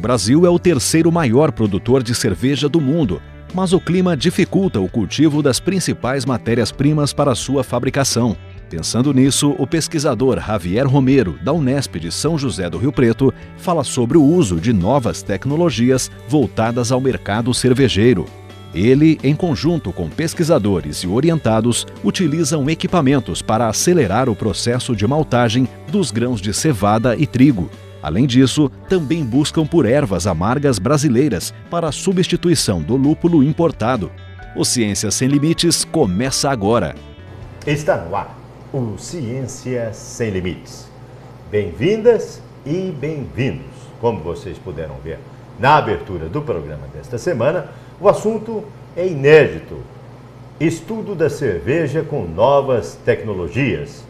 Brasil é o terceiro maior produtor de cerveja do mundo, mas o clima dificulta o cultivo das principais matérias-primas para sua fabricação. Pensando nisso, o pesquisador Javier Romero, da Unesp de São José do Rio Preto, fala sobre o uso de novas tecnologias voltadas ao mercado cervejeiro. Ele, em conjunto com pesquisadores e orientados, utilizam equipamentos para acelerar o processo de maltagem dos grãos de cevada e trigo. Além disso, também buscam por ervas amargas brasileiras para a substituição do lúpulo importado. O Ciência Sem Limites começa agora. Está no ar o Ciência Sem Limites. Bem-vindas e bem-vindos. Como vocês puderam ver na abertura do programa desta semana, o assunto é inédito. Estudo da cerveja com novas tecnologias,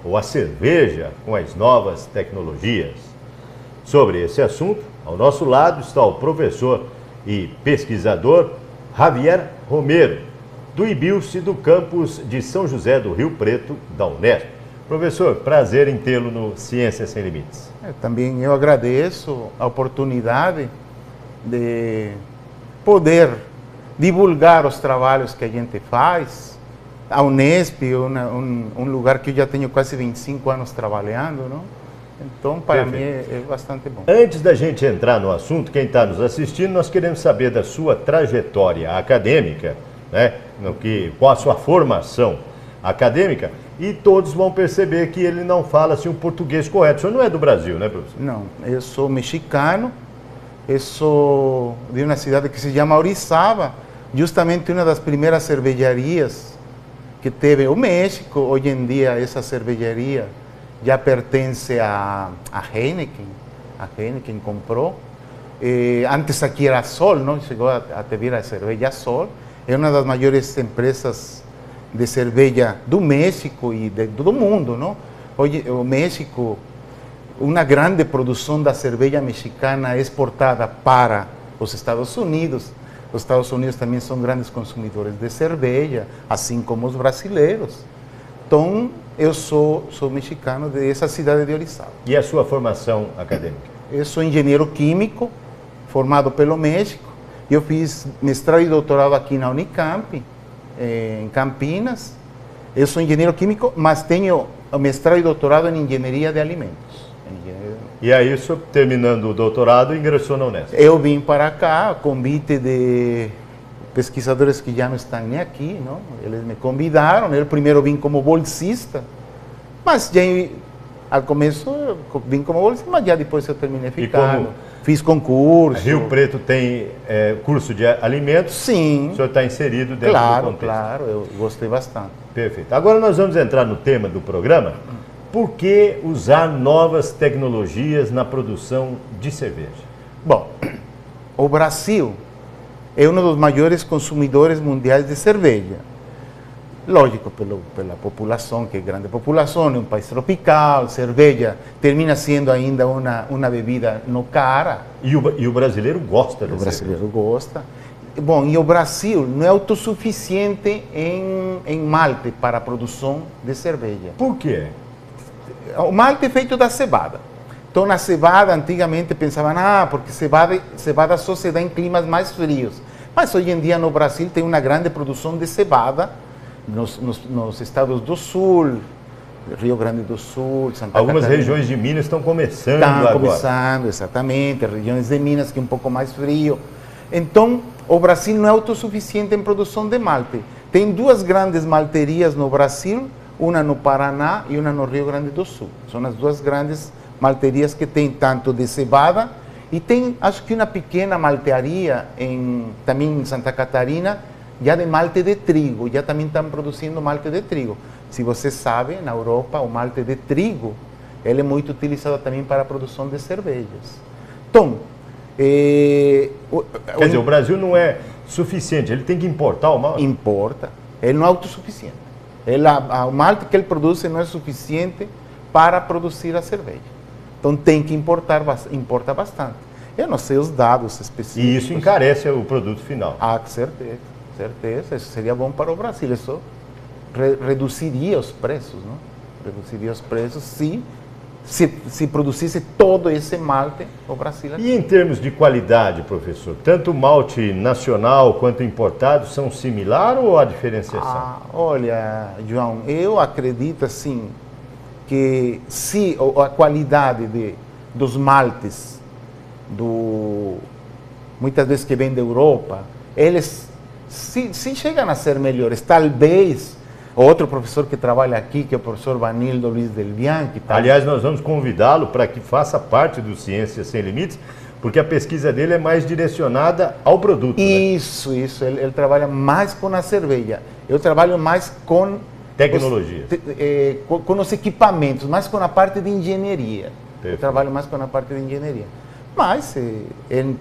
ou a cerveja com as novas tecnologias. Sobre esse assunto, ao nosso lado está o professor e pesquisador Javier Romero, do IBILCE do campus de São José do Rio Preto, da Unesp. Professor, prazer em tê-lo no Ciência Sem Limites. Também eu agradeço a oportunidade de poder divulgar os trabalhos que a gente faz. A Unesp é um lugar que eu já tenho quase 25 anos trabalhando, não? Então, para mim, é bastante bom. Antes da gente entrar no assunto, quem está nos assistindo, nós queremos saber da sua trajetória acadêmica, né? Qual a sua formação acadêmica, e todos vão perceber que ele não fala assim, o português correto. O senhor não é do Brasil, né, professor? Não, eu sou mexicano, eu sou de uma cidade que se chama Orizaba, justamente uma das primeiras cervejarias que teve o México. Hoje em dia, essa cervejaria já pertence a Heineken. A Heineken comprou. Antes aqui era Sol, não? Chegou a ter a cerveja Sol. É uma das maiores empresas de cerveja do México e do mundo, não? Hoje, o México, uma grande produção da cerveja mexicana é exportada para os Estados Unidos. Os Estados Unidos também são grandes consumidores de cerveja, assim como os brasileiros. Então, eu sou mexicano dessa cidade de Orizaba. E a sua formação acadêmica? Eu sou engenheiro químico, formado pelo México. Eu fiz mestrado e doutorado aqui na Unicamp, em Campinas. Eu sou engenheiro químico, mas tenho mestrado e doutorado em engenharia de alimentos. E aí, terminando o doutorado, ingressou na Unesp? Eu vim para cá, a convite de pesquisadores que já não estão nem aqui, não? Eles me convidaram. Eu primeiro vim como bolsista, mas já ao começo eu vim como bolsista, mas já depois eu terminei ficando. Fiz concurso. Rio Preto tem curso de alimentos? Sim. O senhor está inserido dentro do contexto? Claro, eu gostei bastante. Perfeito. Agora nós vamos entrar no tema do programa. Por que usar novas tecnologias na produção de cerveja? Bom, o Brasil é um dos maiores consumidores mundiais de cerveja. Lógico, pela população, que é grande população, é um país tropical, cerveja termina sendo ainda uma bebida não cara. E o brasileiro gosta da cerveja? O brasileiro gosta. Bom, e o Brasil não é autossuficiente em malte para a produção de cerveja. Por quê? O malte é feito da cevada. Então, na cevada, antigamente pensavam, porque cevada só se dá em climas mais frios. Mas hoje em dia no Brasil tem uma grande produção de cevada nos estados do Sul, Rio Grande do Sul, Santa Catarina. Algumas regiões de Minas estão começando agora. Estão começando, exatamente. Regiões de Minas que é um pouco mais frio. Então, o Brasil não é autossuficiente em produção de malte. Tem duas grandes malterias no Brasil, uma no Paraná e uma no Rio Grande do Sul. São as duas grandes malterias que tem tanto de cevada, e tem, acho que uma pequena maltearia também em Santa Catarina, já de malte de trigo, já também estão produzindo malte de trigo. Se você sabe, na Europa, o malte de trigo, ele é muito utilizado também para a produção de cervejas. Então, quer dizer, o Brasil não é suficiente, ele tem que importar o malte? Importa, ele não é autossuficiente. O malte que ele produz não é suficiente para produzir a cerveja. Então tem que importa bastante. Eu não sei os dados específicos. E isso encarece o produto final? Certeza. Isso seria bom para o Brasil. Isso reduziria os preços, não? Reduziria os preços se se produzisse todo esse malte no Brasil. E em termos de qualidade, professor, tanto o malte nacional quanto importado são similares ou há diferenciação? Olha, João, eu acredito assim que se a qualidade dos maltes, muitas vezes que vêm da Europa, eles se chegam a ser melhores. Talvez outro professor que trabalha aqui, que é o professor Vanildo Luiz Del Bianchi. Aliás, nós vamos convidá-lo para que faça parte do Ciências Sem Limites, porque a pesquisa dele é mais direcionada ao produto. Isso, né? Isso. Ele trabalha mais com a cerveja. Eu trabalho mais com tecnologia. Com os equipamentos, mais com a parte de engenharia. Perfeito. Eu trabalho mais com a parte de engenharia. Mas,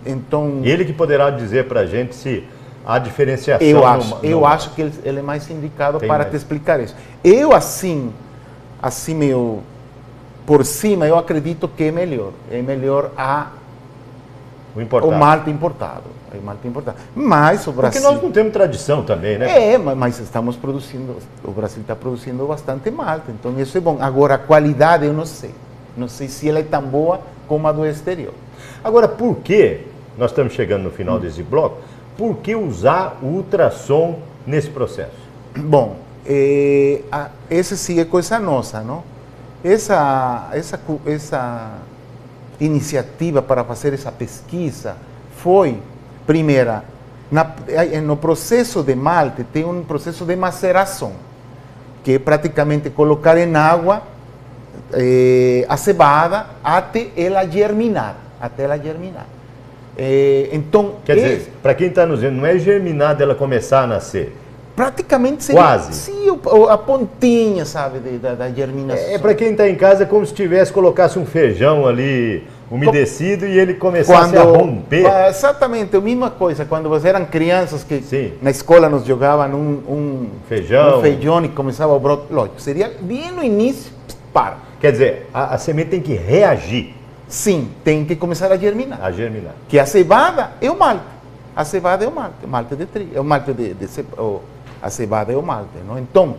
então... Ele que poderá dizer para a gente se há diferenciação. Eu acho que ele é mais indicado para te explicar isso. Eu, assim meio por cima, eu acredito que é melhor. É melhor o malte importado. Mas o Brasil... Porque nós não temos tradição também, né? Mas estamos produzindo, o Brasil está produzindo bastante malte, então isso é bom. Agora, a qualidade eu não sei. Não sei se ela é tão boa como a do exterior. Agora, por que, nós estamos chegando no final desse bloco, por que usar o ultrassom nesse processo? Bom, essa sim é coisa nossa, não? Essa iniciativa para fazer essa pesquisa foi, primeira, no processo de malte tem um processo de maceração, que é praticamente colocar em água a cevada até ela germinar. Então, quer dizer, para quem está nos vendo, não é germinar dela começar a nascer. Praticamente seria, quase. Sim, a pontinha, sabe, da germinação. É para quem está em casa como se colocasse um feijão ali umedecido e ele começasse a romper. Exatamente, a mesma coisa. Quando vocês eram crianças que sim, na escola nos jogavam um feijão e começava o broto. Lógico, seria bem no início, para. Quer dizer, a semente tem que reagir. Sim, tem que começar a germinar. Que a cevada é o malte. A cevada é o malte de trigo, é o malte a cevada é o malte, não? Então,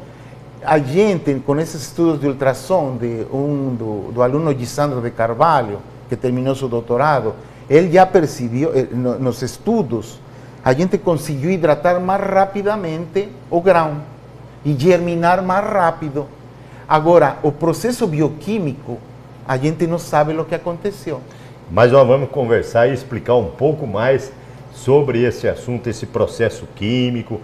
a gente, com esses estudos de ultrassom do aluno Gisandro de Carvalho, que terminou seu doutorado, ele já percebeu, nos estudos, a gente conseguiu hidratar mais rapidamente o grão e germinar mais rápido. Agora, o processo bioquímico, a gente não sabe o que aconteceu. Mas nós vamos conversar e explicar um pouco mais sobre esse assunto, esse processo químico,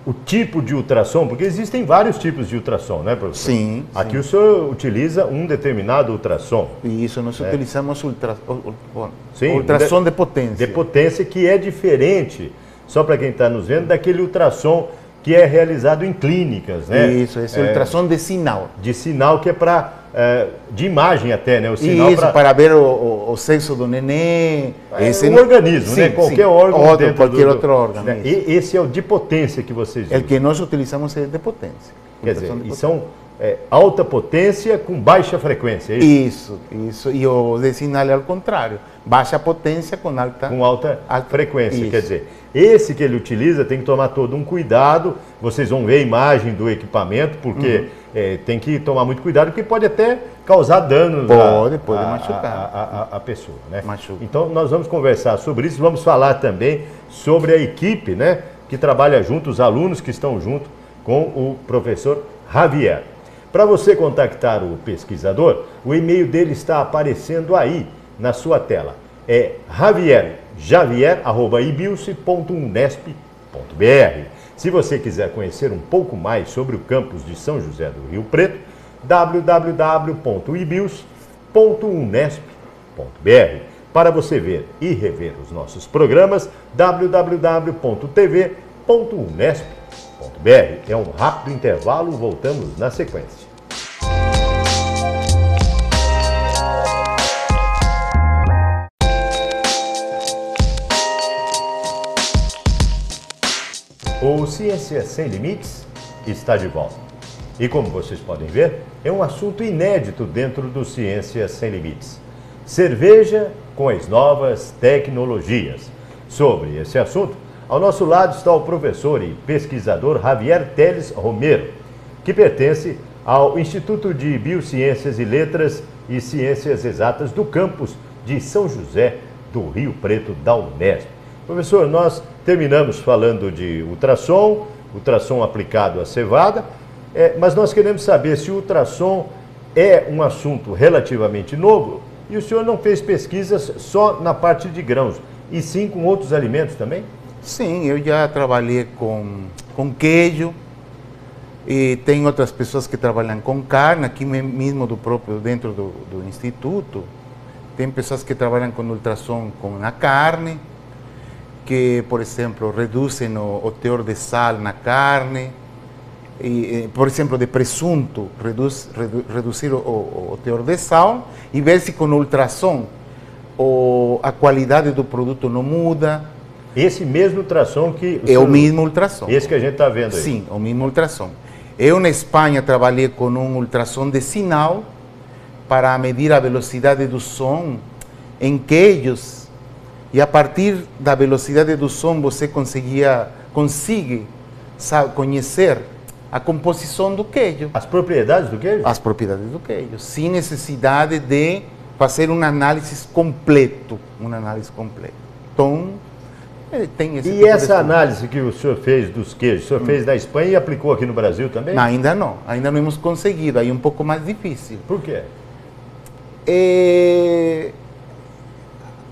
o tipo de ultrassom, porque existem vários tipos de ultrassom, né, professor? Sim. Aqui o senhor utiliza um determinado ultrassom. Isso, nós utilizamos ultrassom de potência. De potência, que é diferente, só para quem está nos vendo, daquele ultrassom que é realizado em clínicas, né? Isso, esse ultrassom de sinal. De sinal, que é para... de imagem até, né? O sinal isso, para ver o sexo do neném. O organismo, sim, né? Qualquer órgão qualquer outro órgão. Né? Esse é o de potência que vocês usam. O que nós utilizamos é de potência. Quer dizer, e são alta potência com baixa frequência, é isso? Isso. E o de sinal é ao contrário. Baixa potência com alta frequência. Isso. Quer dizer, esse que ele utiliza tem que tomar todo um cuidado. Vocês vão ver a imagem do equipamento, porque tem que tomar muito cuidado, porque pode até causar danos pode machucar a pessoa, né? Machuca. Então nós vamos conversar sobre isso, vamos falar também sobre a equipe, né, que trabalha junto, os alunos que estão junto com o professor Javier. Para você contactar o pesquisador, o e-mail dele está aparecendo aí na sua tela. É javier@ibilce.unesp.br. Se você quiser conhecer um pouco mais sobre o campus de São José do Rio Preto, www.ibilce.unesp.br. Para você ver e rever os nossos programas, www.tv.unesp.br. É um rápido intervalo, voltamos na sequência. O Ciências Sem Limites está de volta. E como vocês podem ver, é um assunto inédito dentro do Ciências Sem Limites. Cerveja com as novas tecnologias. Sobre esse assunto, ao nosso lado está o professor e pesquisador Javier Teles Romero, que pertence ao Instituto de Biociências e Letras e Ciências Exatas do campus de São José do Rio Preto, da Unesp. Professor, nós terminamos falando de ultrassom aplicado à cevada, mas nós queremos saber se o ultrassom é um assunto relativamente novo e o senhor não fez pesquisas só na parte de grãos, e sim com outros alimentos também? Sim, eu já trabalhei com queijo, e tem outras pessoas que trabalham com carne, aqui mesmo dentro do instituto. Tem pessoas que trabalham com ultrassom com a carne, que, por exemplo, reduzem o teor de sal na carne, e, por exemplo, de presunto, reduzir o teor de sal e ver se com ultrassom a qualidade do produto não muda. Esse mesmo ultrassom que... É o mesmo ultrassom. Esse que a gente está vendo aí. Sim, o mesmo ultrassom. Eu, na Espanha, trabalhei com um ultrassom de sinal para medir a velocidade do som em queijos, e a partir da velocidade do som você consegue conhecer a composição do queijo. As propriedades do queijo? As propriedades do queijo, sem necessidade de fazer uma análise completa. Então, tem esse E essa análise que o senhor fez dos queijos, o senhor fez na Espanha e aplicou aqui no Brasil também? Não, ainda não hemos conseguido, aí é um pouco mais difícil. Por quê?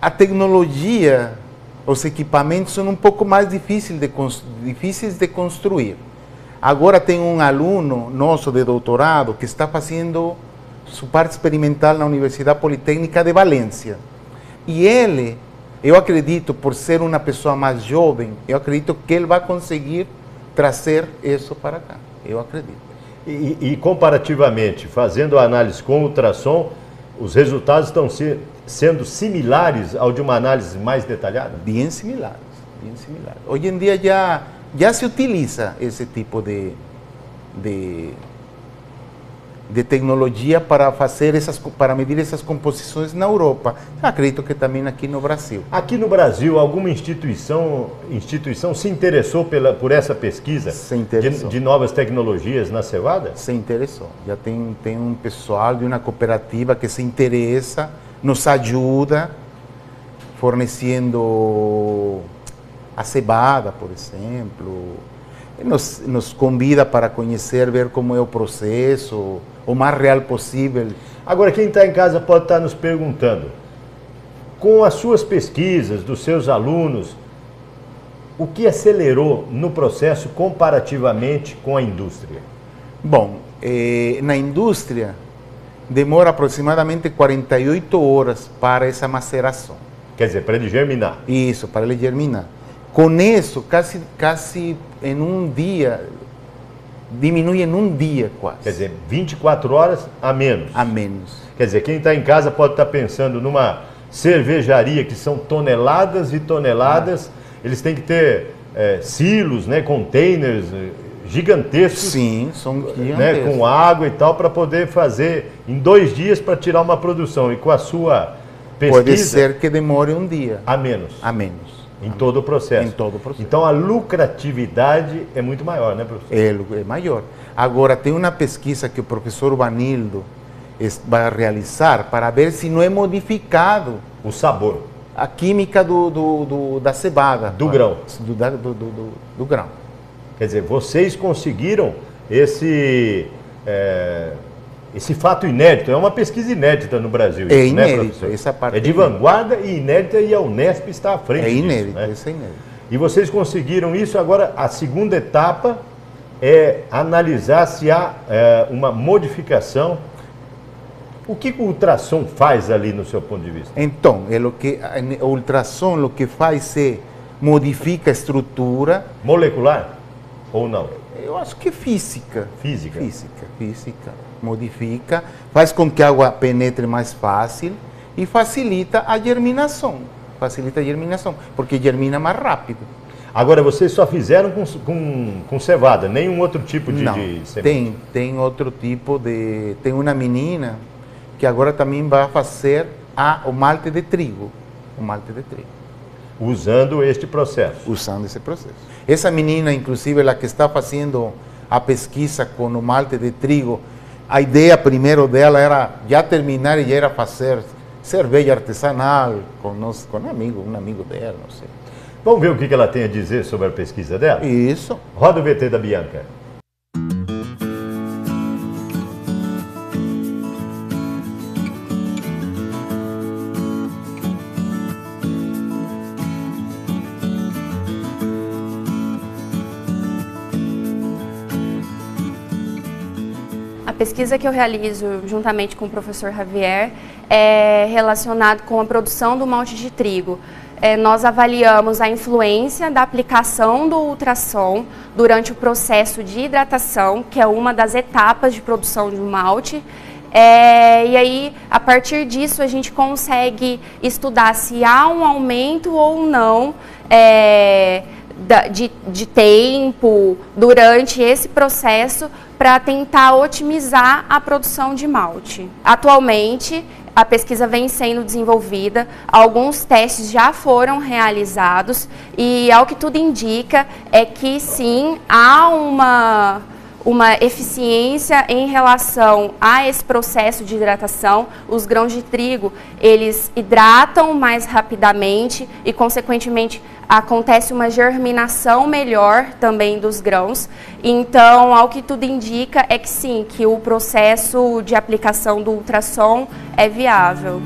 A tecnologia, os equipamentos são um pouco mais difíceis de construir. Agora tem um aluno nosso de doutorado que está fazendo sua parte experimental na Universidade Politécnica de Valência. E ele, eu acredito, por ser uma pessoa mais jovem, eu acredito que ele vai conseguir trazer isso para cá. Eu acredito. E comparativamente, fazendo a análise com ultrassom, os resultados estão sendo similares ao de uma análise mais detalhada? Bem similares, bem similares. Hoje em dia já se utiliza esse tipo de tecnologia para medir essas composições na Europa. Acredito que também aqui no Brasil. Aqui no Brasil, alguma instituição se interessou por essa pesquisa de novas tecnologias na cevada? Se interessou. Já tem um pessoal de uma cooperativa que se interessa, nos ajuda, fornecendo a cevada, por exemplo. Nos convida para conhecer, ver como é o processo, o mais real possível. Agora, quem está em casa pode estar nos perguntando, com as suas pesquisas, dos seus alunos, o que acelerou no processo comparativamente com a indústria? Bom, na indústria demora aproximadamente 48 horas para essa maceração. Quer dizer, para ele germinar. Isso, para ele germinar. Com isso, quase em um dia, diminui em um dia quase. Quer dizer, 24 horas a menos. A menos. Quer dizer, quem está em casa pode estar pensando numa cervejaria que são toneladas e toneladas, eles têm que ter silos, né, containers gigantescos. Sim, são gigantescos. Né, com água e tal, para poder fazer em 2 dias para tirar uma produção. E com a sua pesquisa... Pode ser que demore um dia. A menos. A menos. Em todo o processo. Em todo o processo. Então a lucratividade é muito maior, né, professor? É maior. Agora, tem uma pesquisa que o professor Vanildo vai realizar para ver se não é modificado o sabor, a química da cevada. Do grão. Do grão. Quer dizer, vocês conseguiram esse fato inédito, é uma pesquisa inédita no Brasil. É isso, inédito, né, essa parte é de vanguarda e inédita, e a Unesp está à frente disso. Inédito, né? isso é inédito. E vocês conseguiram isso. Agora, a segunda etapa é analisar se há uma modificação. O que o ultrassom faz ali no seu ponto de vista? Então, o ultrassom o que faz é modifica a estrutura. Molecular ou não? Eu acho que física. Física. Física. Modifica, faz com que a água penetre mais fácil e facilita a germinação. Porque germina mais rápido. Agora, vocês só fizeram com cevada, nenhum outro tipo de semente? Tem outro tipo de... Tem uma menina que agora também vai fazer o malte de trigo. Usando este processo? Usando esse processo. Essa menina, inclusive, ela que está fazendo a pesquisa com o malte de trigo, a ideia primeiro dela era já terminar e já era fazer cerveja artesanal com um amigo dela, não sei. Vamos ver o que ela tem a dizer sobre a pesquisa dela? Isso. Roda o VT da Bianca. A pesquisa que eu realizo juntamente com o professor Javier é relacionado com a produção do malte de trigo. Nós avaliamos a influência da aplicação do ultrassom durante o processo de hidratação, que é uma das etapas de produção do malte. E aí, a partir disso, a gente consegue estudar se há um aumento ou não de tempo durante esse processo para tentar otimizar a produção de malte. Atualmente, a pesquisa vem sendo desenvolvida, alguns testes já foram realizados e, ao que tudo indica, é que sim, há uma eficiência em relação a esse processo de hidratação. Os grãos de trigo, eles hidratam mais rapidamente e, consequentemente, acontece uma germinação melhor também dos grãos. Então, ao que tudo indica, é que sim, que o processo de aplicação do ultrassom é viável.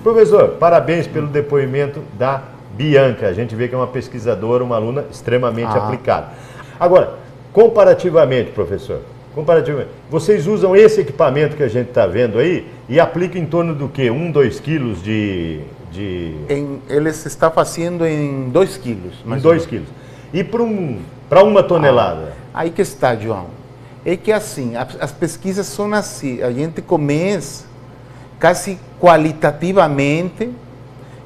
Professor, parabéns pelo depoimento da Bianca. A gente vê que é uma pesquisadora, uma aluna extremamente aplicada. Agora, comparativamente, professor, vocês usam esse equipamento que a gente está vendo aí e aplicam em torno do quê? 2 quilos de... Eles estão fazendo em 2 quilos. Em 2 quilos. E para uma tonelada? Aí que está, João. É que assim, as pesquisas são assim, a gente começa quase qualitativamente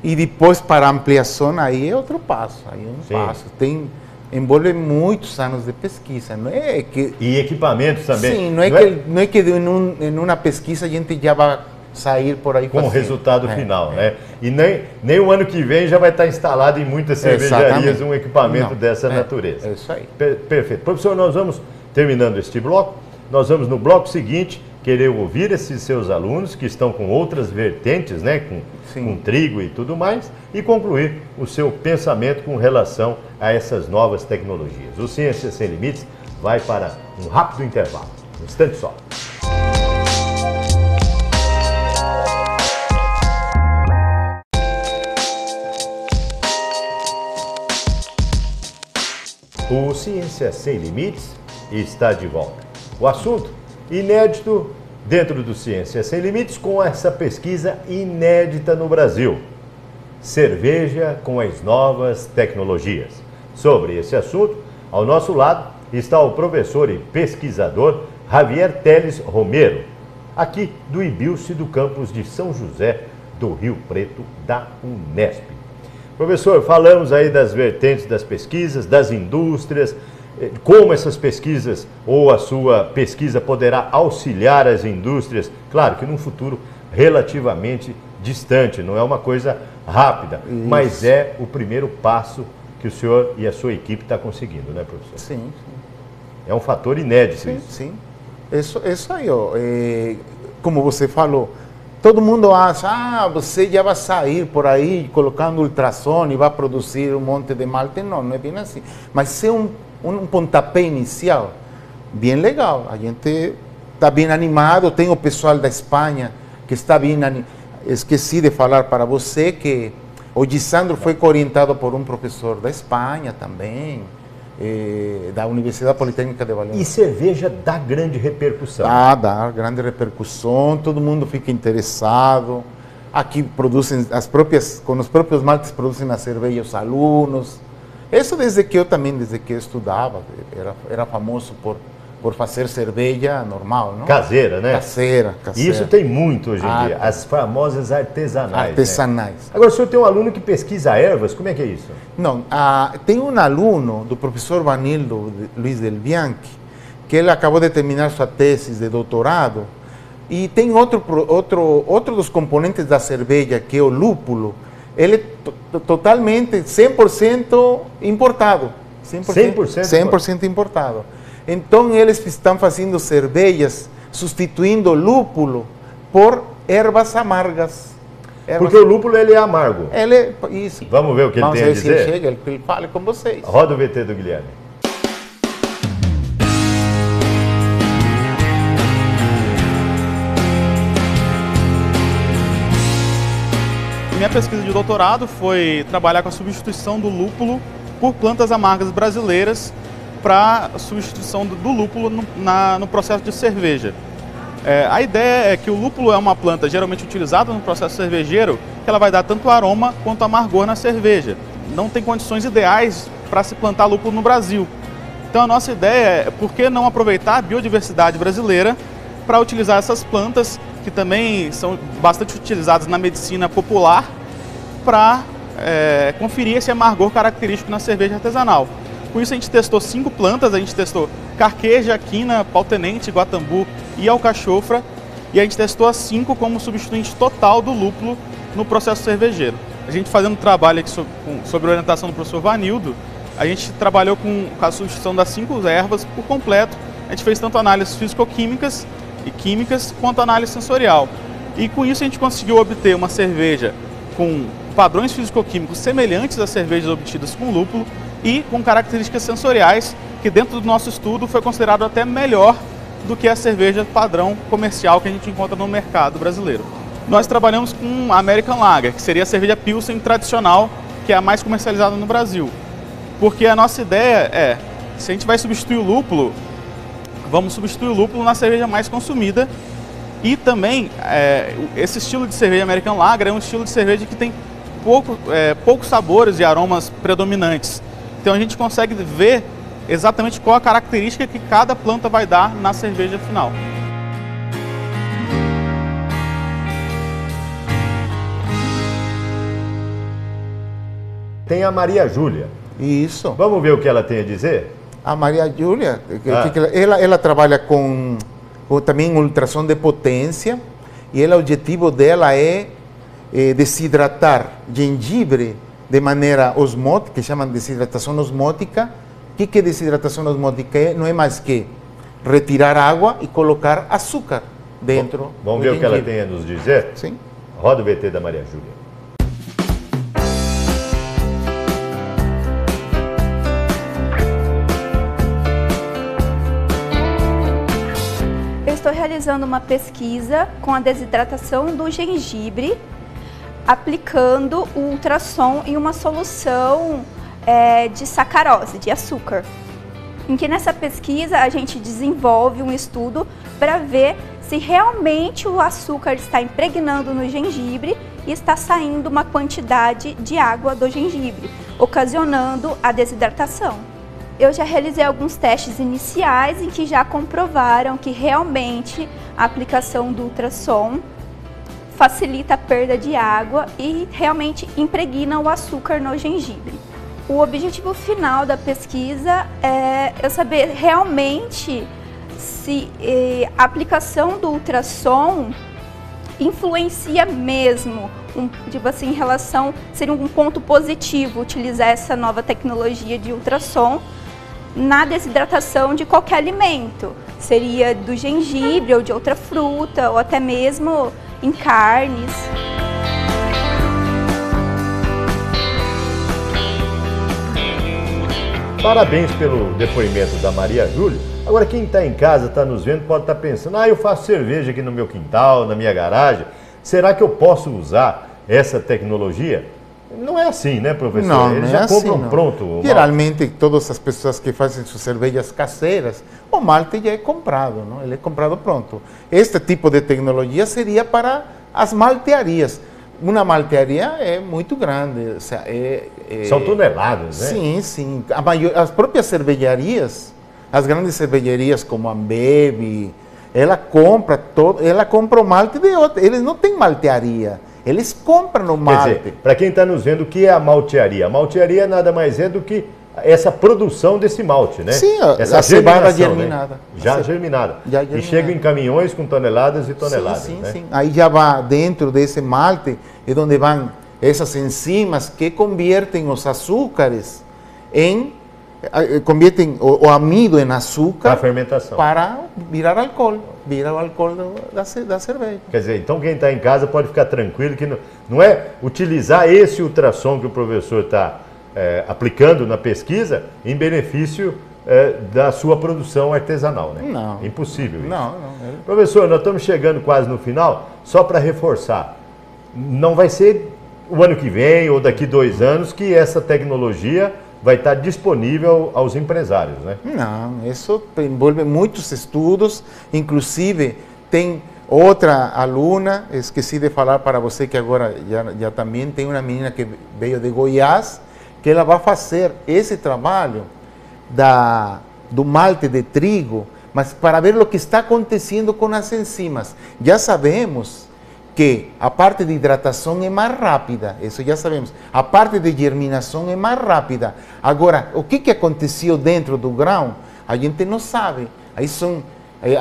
e depois para ampliação aí é outro passo, aí é um passo. Envolve muitos anos de pesquisa, não é que... E equipamentos também. Sim, não é que em uma pesquisa a gente já vai sair por aí com o resultado final, né? E nem o ano que vem já vai estar instalado em muitas cervejarias um equipamento dessa natureza. É isso aí. Perfeito. Professor, nós vamos, terminando este bloco, nós vamos no bloco seguinte querer ouvir esses seus alunos que estão com outras vertentes, né, com trigo e tudo mais, e concluir o seu pensamento com relação a essas novas tecnologias. O Ciências Sem Limites vai para um rápido intervalo. Um instante só. O Ciências Sem Limites está de volta. O assunto inédito dentro do Ciências Sem Limites com essa pesquisa inédita no Brasil. Cerveja com as novas tecnologias. Sobre esse assunto, ao nosso lado está o professor e pesquisador Javier Teles Romero, aqui do IBILCE do campus de São José do Rio Preto, da Unesp. Professor, falamos aí das vertentes das pesquisas, das indústrias, como essas pesquisas ou a sua pesquisa poderá auxiliar as indústrias, claro que num futuro relativamente distante, não é uma coisa rápida, mas é o primeiro passo que o senhor e a sua equipe está conseguindo, né, professor? Sim. É um fator inédito isso. Sim. Isso aí, ó, como você falou, todo mundo acha, você já vai sair por aí colocando ultrassom e vai produzir um monte de malte. Não é bem assim. Mas é um pontapé inicial bem legal. A gente está bem animado. Tem o pessoal da Espanha que está bem animado. Esqueci de falar para você que o Gisandro foi orientado por um professor da Espanha também, da Universidade Politécnica de Valência. E cerveja dá grande repercussão. Dá grande repercussão, todo mundo fica interessado. Aqui produzem com os próprios maltes produzem a cerveja os alunos. Isso desde que eu estudava, era famoso por fazer cerveja normal, não? Caseira, né? Caseira. Isso tem muito hoje em dia, as famosas artesanais. Artesanais. Né? Agora, o senhor tem um aluno que pesquisa ervas, como é que é isso? Não, tem um aluno do professor Vanildo Luiz Del Bianchi, que ele acabou de terminar sua tese de doutorado, e tem outro dos componentes da cerveja, que é o lúpulo, ele é totalmente 100% importado. 100% importado. Então eles estão fazendo cervejas substituindo o lúpulo por ervas amargas. Porque o lúpulo ele é amargo. Isso. Vamos ver o que ele tem a dizer? Se ele chega, ele fala com vocês. Roda o VT do Guilherme. Minha pesquisa de doutorado foi trabalhar com a substituição do lúpulo por plantas amargas brasileiras para a substituição do lúpulo no processo de cerveja. A ideia é que o lúpulo é uma planta geralmente utilizada no processo cervejeiro, que ela vai dar tanto aroma quanto amargor na cerveja. Não tem condições ideais para se plantar lúpulo no Brasil. Então a nossa ideia é por que não aproveitar a biodiversidade brasileira para utilizar essas plantas, que também são bastante utilizadas na medicina popular, para conferir esse amargor característico na cerveja artesanal. Com isso a gente testou 5 plantas, a gente testou carqueja, quina, pau-tenente, guatambu e alcachofra, e a gente testou as 5 como substituinte total do lúpulo no processo cervejeiro. A gente fazendo trabalho aqui sobre a orientação do professor Vanildo, a gente trabalhou com a substituição das 5 ervas por completo. A gente fez tanto análises físico-químicas e químicas quanto análise sensorial. E com isso a gente conseguiu obter uma cerveja com padrões físico-químicos semelhantes às cervejas obtidas com lúpulo e com características sensoriais que dentro do nosso estudo foi considerado até melhor do que a cerveja padrão comercial que a gente encontra no mercado brasileiro. Nós trabalhamos com a American Lager, que seria a cerveja Pilsen tradicional, que é a mais comercializada no Brasil. Porque a nossa ideia é, se a gente vai substituir o lúpulo, vamos substituir o lúpulo na cerveja mais consumida. E também, esse estilo de cerveja American Lager é um estilo de cerveja que tem poucos sabores e aromas predominantes. Então a gente consegue ver exatamente qual a característica que cada planta vai dar na cerveja final. Tem a Maria Júlia. Isso. Vamos ver o que ela tem a dizer? A Maria Júlia, ela trabalha com também ultrassom de potência, e o objetivo dela é desidratar gengibre de maneira osmótica, que chamam de desidratação osmótica. O que é desidratação osmótica? Não é mais que retirar água e colocar açúcar dentro. Vamos ver o que ela tem a nos dizer? Sim. Roda o VT da Maria Júlia. Estou realizando uma pesquisa com a desidratação do gengibre, aplicando o ultrassom em uma solução de sacarose, de açúcar. Em que nessa pesquisa a gente desenvolve um estudo para ver se realmente o açúcar está impregnando no gengibre e está saindo uma quantidade de água do gengibre, ocasionando a desidratação. Eu já realizei alguns testes iniciais em que já comprovaram que realmente a aplicação do ultrassom facilita a perda de água e realmente impregna o açúcar no gengibre. O objetivo final da pesquisa é eu saber realmente se a aplicação do ultrassom influencia mesmo, tipo assim, em relação, seria um ponto positivo utilizar essa nova tecnologia de ultrassom na desidratação de qualquer alimento, seria do gengibre ou de outra fruta, ou até mesmo em carnes. Parabéns pelo depoimento da Maria Júlia. Agora, quem está em casa, está nos vendo, pode estar pensando, eu faço cerveja aqui no meu quintal, na minha garagem, será que eu posso usar essa tecnologia? Não é assim, né, professor? Não, Eles não já é compram assim, não. pronto. Geralmente, todas as pessoas que fazem suas cervejas caseiras, o malte já é comprado, não? Ele é comprado pronto. Este tipo de tecnologia seria para as maltearias. Uma maltearia é muito grande. São toneladas, né? Sim, sim. As próprias cervejarias, as grandes cervejarias como a Ambev, ela compra o malte de outra. Eles não têm maltearia. Eles compram o malte. Quer dizer, para quem está nos vendo, o que é a maltearia? A maltearia nada mais é do que essa produção desse malte, né? Sim, essa a cevada germinada. Né? Já germinada. E chega em caminhões com toneladas e toneladas. Sim, sim, né? sim. Aí já vai dentro desse malte, é onde vão essas enzimas que conviertem os açúcares conviertem o amido em açúcar A fermentação. para virar álcool, virar o álcool da cerveja. Quer dizer, então quem está em casa pode ficar tranquilo que não é utilizar esse ultrassom que o professor está aplicando na pesquisa em benefício da sua produção artesanal, né? Não. Impossível isso. Não. Professor, nós estamos chegando quase no final, só para reforçar, não vai ser o ano que vem ou daqui 2 anos que essa tecnologia vai estar disponível aos empresários, né? Não, isso envolve muitos estudos, inclusive tem outra aluna, esqueci de falar para você que agora já também tem uma menina que veio de Goiás, que ela vai fazer esse trabalho do malte de trigo, mas para ver o que está acontecendo com as enzimas. Já sabemos que a parte de hidratação é mais rápida, isso já sabemos. A parte de germinação é mais rápida. Agora, o que aconteceu dentro do grão, a gente não sabe. Aí são aí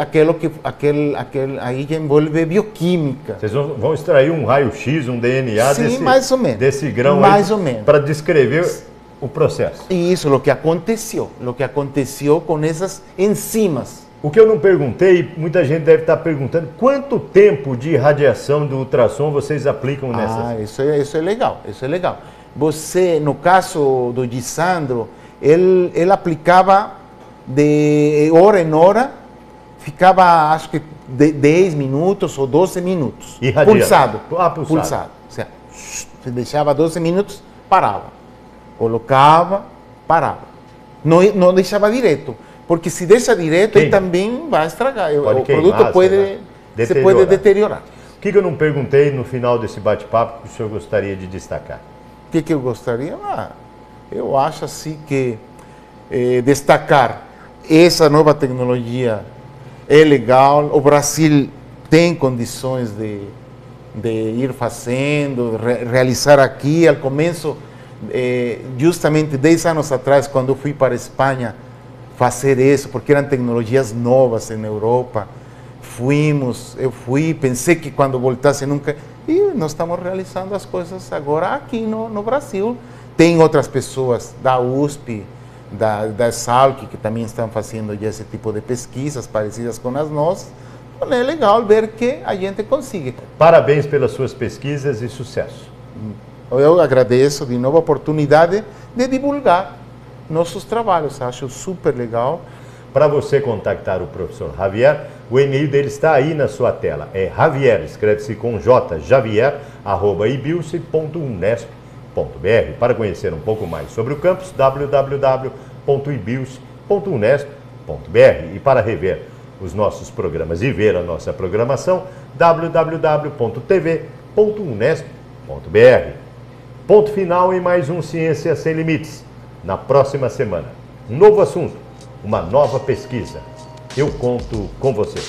que envolve bioquímica. Vocês vão extrair um raio-x, um DNA Sim, mais ou menos. desse grão mais ou menos, para descrever o processo. E isso, o que aconteceu com essas enzimas. O que eu não perguntei, muita gente deve estar perguntando, quanto tempo de radiação do ultrassom vocês aplicam nessas? Isso é legal, Você, no caso do Gisandro, ele aplicava de hora em hora, ficava acho que 10 minutos ou 12 minutos. Irradiando. Pulsado. Pulsado. Você deixava 12 minutos, parava. Colocava, parava. Não deixava direto. Porque se deixa direto, ele também vai estragar. O produto se pode deteriorar. O que eu não perguntei no final desse bate-papo que o senhor gostaria de destacar? O que eu gostaria? Eu acho assim que destacar essa nova tecnologia é legal. O Brasil tem condições de ir fazendo, realizar aqui. Ao começo, justamente 10 anos atrás, quando eu fui para a Espanha, fazer isso, porque eram tecnologias novas na Europa. Eu fui, pensei que quando voltasse nunca... E nós estamos realizando as coisas agora aqui no Brasil. Tem outras pessoas da USP, da SALC, que também estão fazendo esse tipo de pesquisas parecidas com as nossas. Então é legal ver que a gente consegue. Parabéns pelas suas pesquisas e sucesso. Eu agradeço de novo a oportunidade de divulgar nossos trabalhos, acho super legal. Para você contactar o professor Javier, o e-mail dele está aí na sua tela. É Javier, escreve-se com J, javier@ibilce.unesp.br. Para conhecer um pouco mais sobre o campus, www.ibilce.unesp.br. E para rever os nossos programas e ver a nossa programação, www.tv.unesp.br. Ponto final em mais um Ciência Sem Limites. Na próxima semana, um novo assunto, uma nova pesquisa. Eu conto com você.